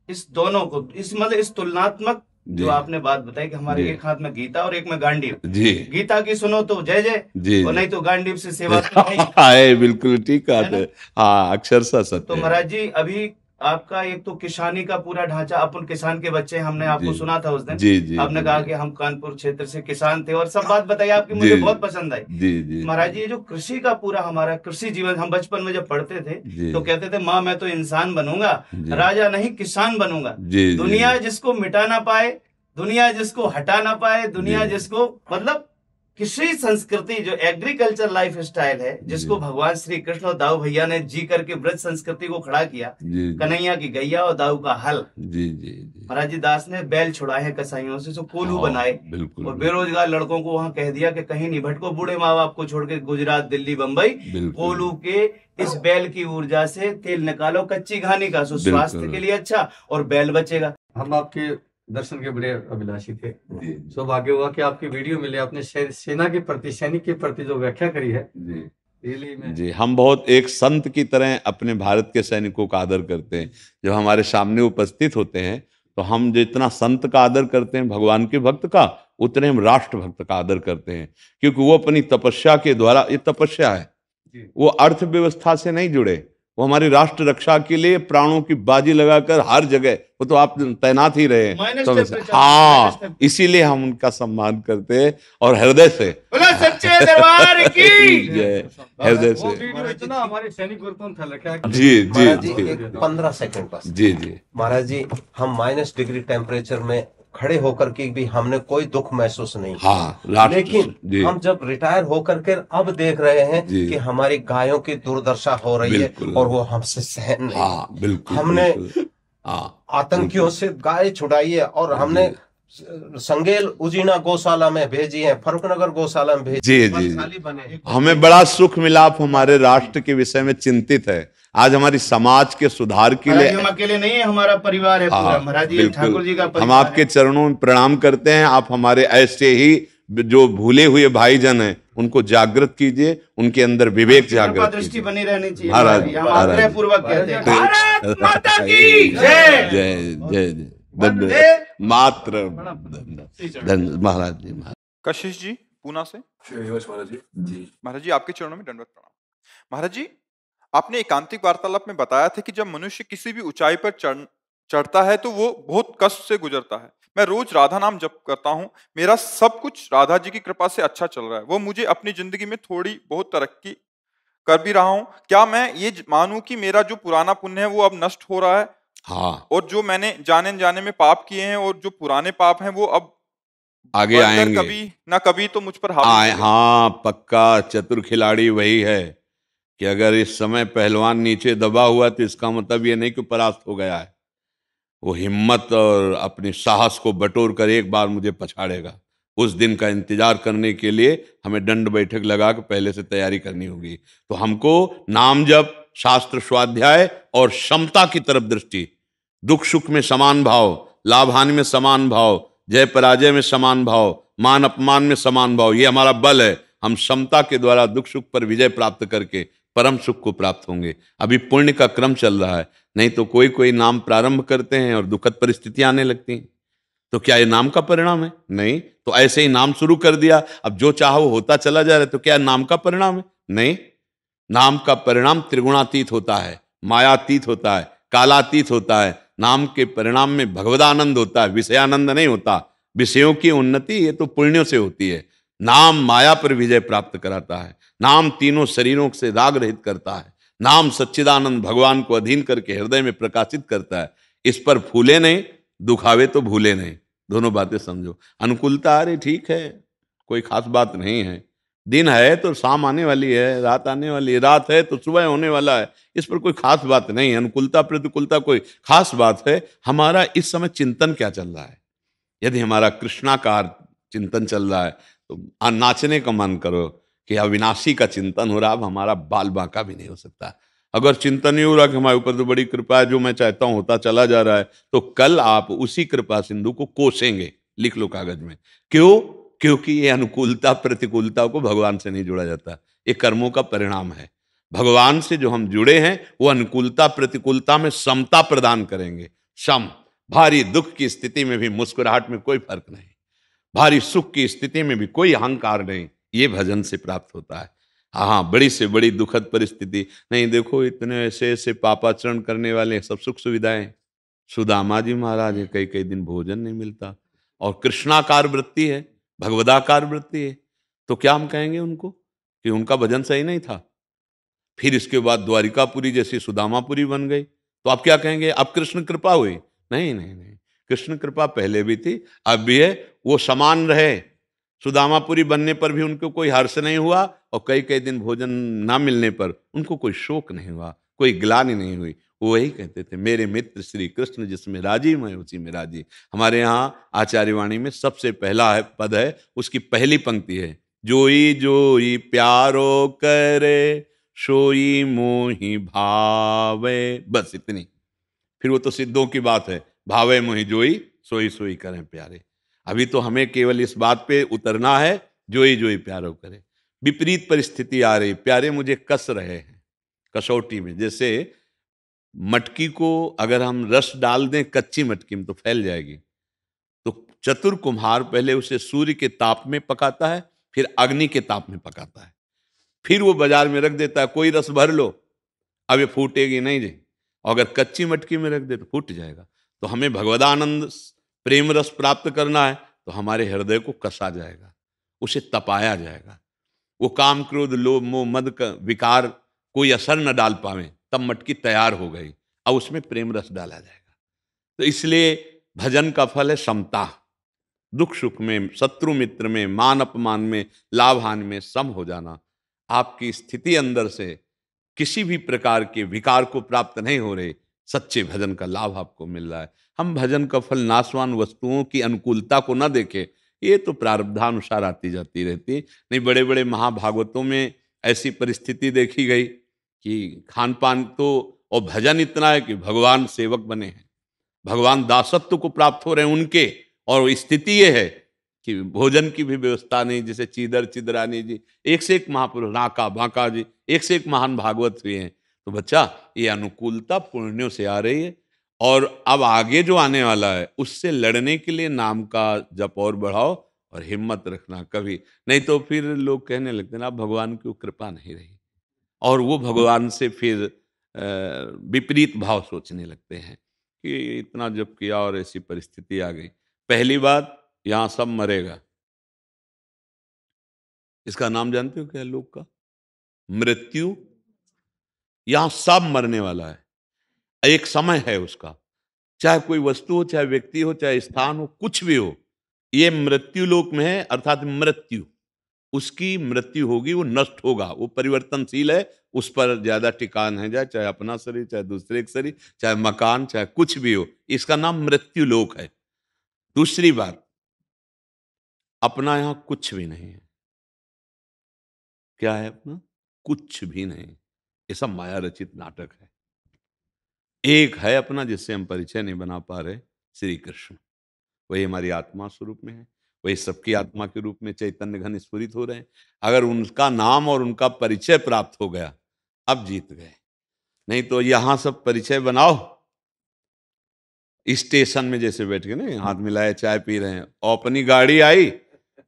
इस दोनों को इस तुलनात्मक जो आपने बात बताई कि हमारे एक हाथ में गीता और एक में गांडीव जी। गीता की सुनो तो जय जय जी, और नहीं तो गांडीव से सेवा है। बिल्कुल ठीक है। हाँ अक्षरशः सत्य। तो महाराज जी अभी आपका एक तो किसानी का पूरा ढांचा, अपन किसान के बच्चे, हमने आपको सुना था उस दिन जी, जी, आपने कहा कि हम कानपुर क्षेत्र से किसान थे और सब बात बताई आपकी, मुझे बहुत पसंद आई जी। महाराज जी जो कृषि का पूरा हमारा कृषि जीवन, हम बचपन में जब पढ़ते थे तो कहते थे माँ मैं तो इंसान बनूंगा, राजा नहीं किसान बनूंगा। दुनिया जिसको मिटा ना पाए, दुनिया जिसको हटा ना पाए, दुनिया जिसको मतलब कृषि संस्कृति जो एग्रीकल्चर लाइफ स्टाइल है, जिसको भगवान श्री कृष्ण और दाऊ भैया ने जी करके ब्रज संस्कृति को खड़ा किया, कन्हैया की गैया और दाऊ का हल। महाराज जी दास ने बैल छुड़ाए हैं कसाईयों से, कोलू बनाए और बेरोजगार लड़कों को वहां कह दिया कि कहीं नहीं भटको, बूढ़े माँ बाप को छोड़ के गुजरात दिल्ली बम्बई, कोलू के इस बैल की ऊर्जा से तेल निकालो कच्ची घानी का, स्वास्थ्य के लिए अच्छा और बैल बचेगा। हम आपके दर्शन के बड़े अभिलाषी थे, सौभाग्य हुआ कि आपकी वीडियो मिले, आपने सेना के प्रति, सैनिक के प्रति जो व्याख्या करी है जी। हम बहुत एक संत की तरह अपने भारत के सैनिकों का आदर करते हैं। जब हमारे सामने उपस्थित होते हैं तो हम जितना संत का आदर करते हैं भगवान के भक्त का, उतने हम राष्ट्र भक्त का आदर करते हैं, क्योंकि वो अपनी तपस्या के द्वारा, ये तपस्या है, वो अर्थव्यवस्था से नहीं जुड़े, वो हमारी राष्ट्र रक्षा के लिए प्राणों की बाजी लगाकर हर जगह, वो तो आप तैनात ही रहे तो हाँ, इसीलिए हम उनका सम्मान करते हैं और हृदय से सच्चे दरबार की जय, हृदय से। इतना हमारे सैनिक जी जी 15 सेकंड बस जी जी। महाराज जी हम -डिग्री टेम्परेचर में खड़े होकर के भी हमने कोई दुख महसूस नहीं किया। हाँ, लेकिन हम जब रिटायर होकर के अब देख रहे हैं कि हमारी गायों की दुर्दशा हो रही है और वो हमसे सहन नहीं। हाँ, बिल्कुल, हमने आतंकियों से गाय छुड़ाई है और हमने संगेल उजीना गौशाला में भेजी है, फरुखनगर गौशाला में भेजी। जी जी, हमें बड़ा सुख मिला। आप हमारे राष्ट्र के विषय में चिंतित है। आज हमारी समाज के सुधार के लिए हम अकेले नहीं है, हमारा परिवार है पूरा। महाराज जी ठाकुर जी का परिवार हम आपके चरणों में प्रणाम करते हैं। आप हमारे ऐसे ही जो भूले हुए भाईजन हैं उनको जागृत कीजिए, उनके अंदर विवेक जागृत दृष्टि बनी रहनी चाहिए। महाराज हम आग्रह पूर्वक कहते हैं भारत माता की जय जय जय जय। मात्र महाराज जी। कशिश जी पूना से। महाराज जी महाराज जी आपके चरणों में दंडवत प्रणाम। महाराज जी आपने एकांतिक वार्तालाप में बताया था कि जब मनुष्य किसी भी ऊंचाई पर चढ़ता है तो वो बहुत कष्ट से गुजरता है। मैं रोज राधा नाम जप करता हूँ, मेरा सब कुछ राधा जी की कृपा से अच्छा चल रहा है। वो मुझे अपनी जिंदगी में थोड़ी बहुत तरक्की कर भी रहा हूँ। क्या मैं ये मानूं कि मेरा जो पुराना पुण्य है वो अब नष्ट हो रहा है? हाँ। और जो मैंने जाने में पाप किए हैं और जो पुराने पाप हैं वो अब आगे आएंगे, कभी ना कभी तो मुझ पर हाँ पक्का। चतुर खिलाड़ी वही है कि अगर इस समय पहलवान नीचे दबा हुआ तो इसका मतलब ये नहीं कि परास्त हो गया है। वो हिम्मत और अपनी साहस को बटोर कर एक बार मुझे पछाड़ेगा। उस दिन का इंतजार करने के लिए हमें दंड बैठक लगा के पहले से तैयारी करनी होगी। तो हमको नाम जप, शास्त्र स्वाध्याय और क्षमता की तरफ दृष्टि, दुख सुख में समान भाव, लाभ हानि में समान भाव, जय पराजय में समान भाव, मान अपमान में समान भाव, ये हमारा बल है। हम क्षमता के द्वारा दुख सुख पर विजय प्राप्त करके परम सुख को प्राप्त होंगे। अभी पुण्य का क्रम चल रहा है। नहीं तो कोई कोई नाम प्रारंभ करते हैं और दुखद परिस्थितियां आने लगती हैं। तो क्या ये नाम का परिणाम है? नहीं। तो ऐसे ही नाम शुरू कर दिया, अब जो चाहो होता चला जा रहा है, तो क्या नाम का परिणाम है? नहीं। नाम का परिणाम त्रिगुणातीत होता है, मायातीत होता है, कालातीत होता है। नाम के परिणाम में भगवदानंद होता है, विषयानंद नहीं होता। विषयों की उन्नति ये तो पुण्यों से होती है। नाम माया पर विजय प्राप्त कराता है। नाम तीनों शरीरों से राग रहित करता है। नाम सच्चिदानंद भगवान को अधीन करके हृदय में प्रकाशित करता है। इस पर फूले नहीं, दुखावे तो भूले नहीं। दोनों बातें समझो। अनुकूलता, अरे ठीक है, कोई खास बात नहीं है। दिन है तो शाम आने वाली है, रात आने वाली है, रात है तो सुबह होने वाला है। इस पर कोई खास बात नहीं है। अनुकूलता प्रतिकूलता कोई खास बात है। हमारा इस समय चिंतन क्या चल रहा है? यदि हमारा कृष्णाकार चिंतन चल रहा है तो नाचने का मन करो कि अविनाशी का चिंतन हो रहा। अब हमारा बाल बांका भी नहीं हो सकता। अगर चिंतन नहीं हो रहा कि हमारे ऊपर तो बड़ी कृपा है, जो मैं चाहता हूं होता चला जा रहा है, तो कल आप उसी कृपा सिंधु को कोसेंगे। लिख लो कागज में। क्यों? क्योंकि ये अनुकूलता प्रतिकूलता को भगवान से नहीं जोड़ा जाता। ये कर्मों का परिणाम है। भगवान से जो हम जुड़े हैं वो अनुकूलता प्रतिकूलता में समता प्रदान करेंगे। सम। भारी दुख की स्थिति में भी मुस्कुराहट में कोई फर्क नहीं, भारी सुख की स्थिति में भी कोई अहंकार नहीं। ये भजन से प्राप्त होता है। हाँ, बड़ी से बड़ी दुखद परिस्थिति नहीं, देखो इतने ऐसे ऐसे पापाचरण करने वाले सब सुख सुविधाएं। सुदामा जी महाराज है, कई कई दिन भोजन नहीं मिलता, और कृष्णाकार वृत्ति है, भगवदाकार वृत्ति है। तो क्या हम कहेंगे उनको कि उनका भजन सही नहीं था? फिर इसके बाद द्वारिकापुरी जैसी सुदामापुरी बन गई, तो आप क्या कहेंगे? अब कृष्ण कृपा हुई? नहीं नहीं नहीं, कृष्ण कृपा पहले भी थी, अब भी है। वो समान रहे। सुदामापुरी बनने पर भी उनको कोई हर्ष नहीं हुआ, और कई कई दिन भोजन ना मिलने पर उनको कोई शोक नहीं हुआ, कोई ग्लानि नहीं हुई। वो वही कहते थे, मेरे मित्र श्री कृष्ण जिसमें राजी मैं उसी में राजी। हमारे यहाँ आचार्यवाणी में सबसे पहला है पद है, उसकी पहली पंक्ति है, जोई जोई प्यारो करे सोई मोहि भावे। बस इतनी। फिर वो तो सिद्धों की बात है, भावे मोहि जोई सोई सोई करें प्यारे। अभी तो हमें केवल इस बात पे उतरना है, जोई जोई प्यारो करे। विपरीत परिस्थिति आ रही, प्यारे मुझे कस रहे हैं कसौटी में। जैसे मटकी को अगर हम रस डाल दें कच्ची मटकी में तो फैल जाएगी। तो चतुर कुम्हार पहले उसे सूर्य के ताप में पकाता है, फिर अग्नि के ताप में पकाता है, फिर वो बाजार में रख देता है, कोई रस भर लो, अब ये फूटेगी नहीं जी। और अगर कच्ची मटकी में रख दे तो फूट जाएगा। तो हमें भगवदानंद प्रेम रस प्राप्त करना है तो हमारे हृदय को कसा जाएगा, उसे तपाया जाएगा। वो काम क्रोध लोभ मोह मद का विकार कोई असर न डाल पावे, तब मटकी तैयार हो गई, अब उसमें प्रेम रस डाला जाएगा। तो इसलिए भजन का फल है समता। दुख सुख में, शत्रु मित्र में, मान अपमान में, लाभ हानि में सम हो जाना। आपकी स्थिति अंदर से किसी भी प्रकार के विकार को प्राप्त नहीं हो रहे, सच्चे भजन का लाभ आपको मिल रहा है। हम भजन का फल नाशवान वस्तुओं की अनुकूलता को न देखें, ये तो प्रारब्धानुसार आती जाती रहती। नहीं, बड़े बड़े महाभागवतों में ऐसी परिस्थिति देखी गई कि खान पान तो, और भजन इतना है कि भगवान सेवक बने हैं, भगवान दासत्व को प्राप्त हो रहे हैं उनके। और स्थिति ये है कि भोजन की भी व्यवस्था नहीं। जैसे चीदर चिदरानी जी, एक से एक महापुरुष, नाका बांका जी, एक से एक महान भागवत हुए हैं। तो बच्चा, ये अनुकूलता पुण्यों से आ रही है, और अब आगे जो आने वाला है उससे लड़ने के लिए नाम का जप और बढ़ाओ और हिम्मत रखना कभी नहीं। तो फिर लोग कहने लगते हैं, अब भगवान की कृपा नहीं रही, और वो भगवान से फिर विपरीत भाव सोचने लगते हैं कि इतना जप किया और ऐसी परिस्थिति आ गई। पहली बात, यहां सब मरेगा। इसका नाम जानते हो क्या है लोग का? मृत्यु। यहां सब मरने वाला है, एक समय है उसका। चाहे कोई वस्तु हो, चाहे व्यक्ति हो, चाहे स्थान हो, कुछ भी हो, ये मृत्यु लोक में है। अर्थात मृत्यु, उसकी मृत्यु होगी, वो नष्ट होगा, वो परिवर्तनशील है, उस पर ज्यादा टिका नहीं जाए। चाहे अपना शरीर, चाहे दूसरे का शरीर, चाहे मकान, चाहे कुछ भी हो, इसका नाम मृत्यु लोक है। दूसरी बात, अपना यहां कुछ भी नहीं है। क्या है अपना? कुछ भी नहीं। ये सब माया रचित नाटक है। एक है अपना जिससे हम परिचय नहीं बना पा रहे, श्री कृष्ण। वही हमारी आत्मा स्वरूप में है, वही सबकी आत्मा के रूप में चैतन्य घन स्फुरित हो रहे हैं। अगर उनका नाम और उनका परिचय प्राप्त हो गया, अब जीत गए। नहीं तो यहाँ सब परिचय बनाओ, स्टेशन में जैसे बैठ के ना हाथ मिलाए चाय पी रहे हैं, और अपनी गाड़ी आई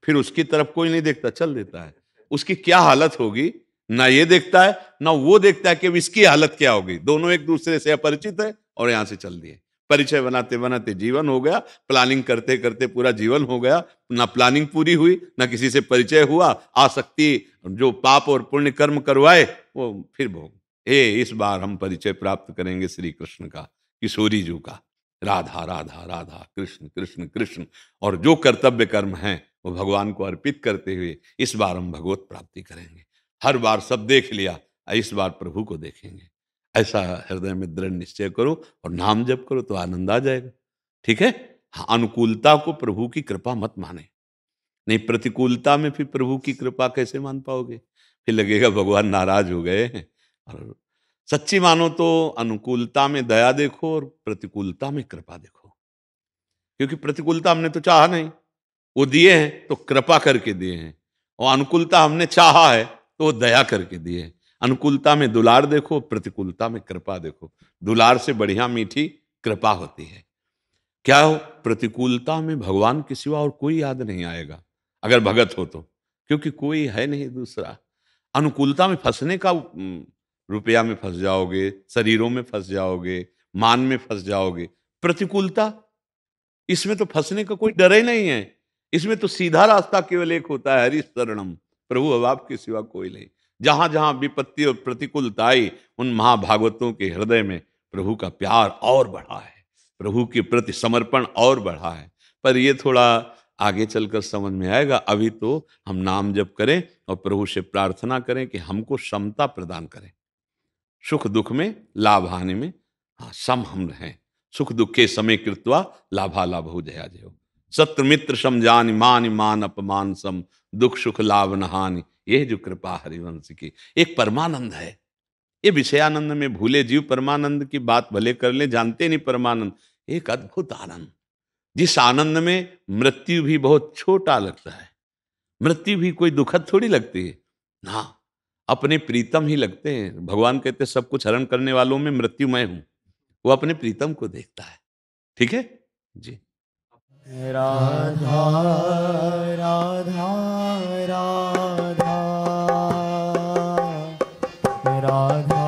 फिर उसकी तरफ कोई नहीं देखता, चल देता है। उसकी क्या हालत होगी, ना ये देखता है ना वो देखता है कि अब इसकी हालत क्या होगी। दोनों एक दूसरे से अपरिचित है और यहां से चल दिए। परिचय बनाते बनाते जीवन हो गया, प्लानिंग करते करते पूरा जीवन हो गया, ना प्लानिंग पूरी हुई ना किसी से परिचय हुआ। आसक्ति जो पाप और पुण्य कर्म करवाए वो फिर भोग। इस बार हम परिचय प्राप्त करेंगे श्री कृष्ण का, किशोरी जी का, राधा राधा राधा कृष्ण कृष्ण कृष्ण, और जो कर्तव्य कर्म हैं वो भगवान को अर्पित करते हुए इस बार हम भगवत प्राप्ति करेंगे। हर बार सब देख लिया, इस बार प्रभु को देखेंगे। ऐसा हृदय में दृढ़ निश्चय करो और नाम जप करो तो आनंद आ जाएगा। ठीक है। हाँ, अनुकूलता को प्रभु की कृपा मत माने, नहीं प्रतिकूलता में फिर प्रभु की कृपा कैसे मान पाओगे, फिर लगेगा भगवान नाराज हो गए हैं। और सच्ची मानो तो अनुकूलता में दया देखो और प्रतिकूलता में कृपा देखो, क्योंकि प्रतिकूलता हमने तो चाहा नहीं, वो दिए हैं तो कृपा करके दिए हैं, और अनुकूलता हमने चाहा है तो वो दया करके दिए हैं। अनुकूलता में दुलार देखो, प्रतिकूलता में कृपा देखो। दुलार से बढ़िया मीठी कृपा होती है। क्या हो, प्रतिकूलता में भगवान के सिवा और कोई याद नहीं आएगा अगर भगत हो तो, क्योंकि कोई है नहीं दूसरा। अनुकूलता में फंसने का, रुपया में फंस जाओगे, शरीरों में फंस जाओगे, मान में फंस जाओगे। प्रतिकूलता, इसमें तो फंसने का कोई डर ही नहीं है, इसमें तो सीधा रास्ता केवल एक होता है, हरि शरणम, प्रभु अब आपके सिवा कोई नहीं। जहां जहां विपत्ति और प्रतिकूलता आई, उन महाभागवतों के हृदय में प्रभु का प्यार और बढ़ा है, प्रभु के प्रति समर्पण और बढ़ा है। पर ये थोड़ा आगे चलकर समझ में आएगा। अभी तो हम नाम जप करें और प्रभु से प्रार्थना करें कि हमको क्षमता प्रदान करें, सुख दुख में लाभ हानि में सम हम रहें। सुख दुखे समय कृत्वा लाभा लाभ हो जया जय। सत्र मित्र समझानि मान मान अपमान सम, दुख सुख लाभ न हानि, यह जो कृपा हरिवंश की। एक परमानंद है, ये विषयानंद में भूले जीव परमानंद की बात भले कर ले, जानते नहीं परमानंद। एक अद्भुत आनंद, जिस आनंद में मृत्यु भी बहुत छोटा लगता है। मृत्यु भी कोई दुखद थोड़ी लगती है ना, अपने प्रीतम ही लगते हैं। भगवान कहते सब कुछ हरण करने वालों में मृत्यु मैं हूं, वो अपने प्रीतम को देखता है। ठीक है जी। राधा राधा राधा राधा राधा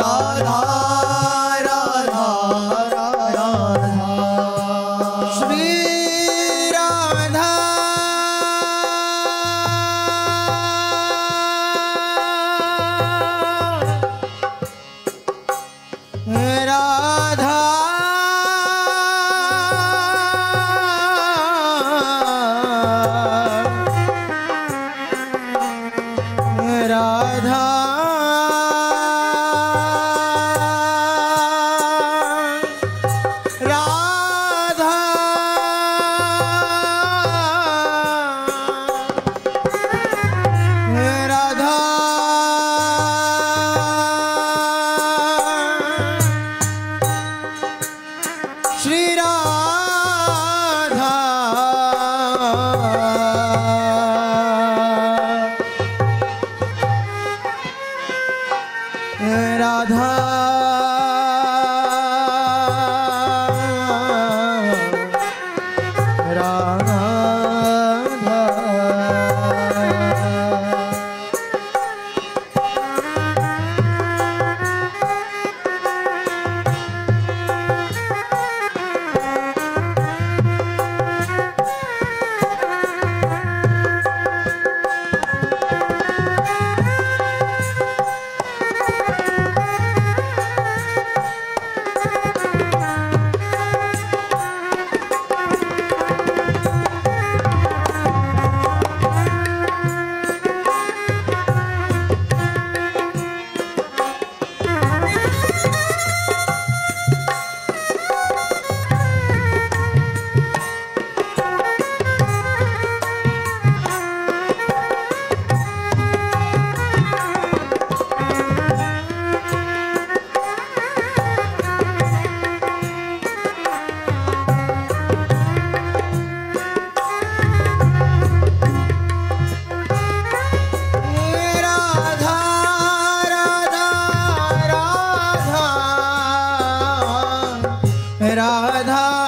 राधा राधा राधा राधा श्री राधा